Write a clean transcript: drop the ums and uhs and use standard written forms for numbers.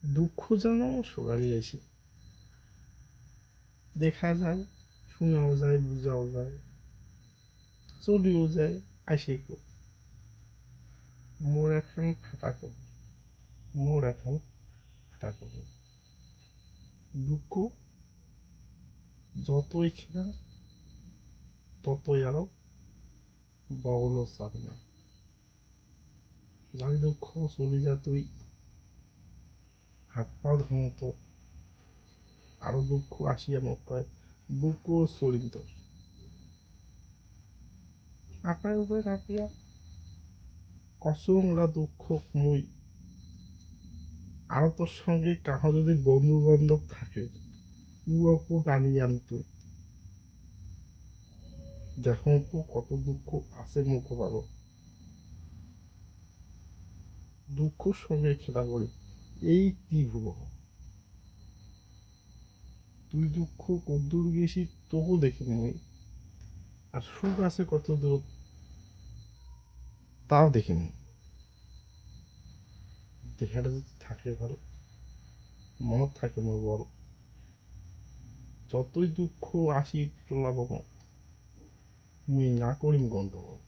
দুঃখ যেন সবারই আসে, দেখা যায়, শোনাও যায়, বুঝাও যায়, চলেও যায়, আসে কেউ। মোর এখন ফাটা কবর, মোর এখন ফাটা কবর। দুঃখ যতই খেলা ততই আরো বগল চাবে না। যাই দুঃখ চলে যা তুই, হাত পা ধমত, আরো দুঃখ আসিয়া মতায় বুক চলিত। আপনার উপরে থাকিয়া কসমলা দুঃখ মুই, আরো তোর সঙ্গে কাহো যদি বন্ধু বান্ধব থাকে উয়াকে টানিয়ে আনতো। দেখো তো কত দুঃখ আছে মুখ পারো, দুঃখর সঙ্গে খেলা করি এই তীব্র। তুই দুঃখ কদ্দূর গেছি তবু দেখিনি আমি, আর সুখ আছে কত দূর তাও দেখিনি। দেখাটা যদি থাকে ভালো, মনত থাকে মোর বল, যতই দুঃখ আসি তোলা মুই না করিম গন্ডগোল।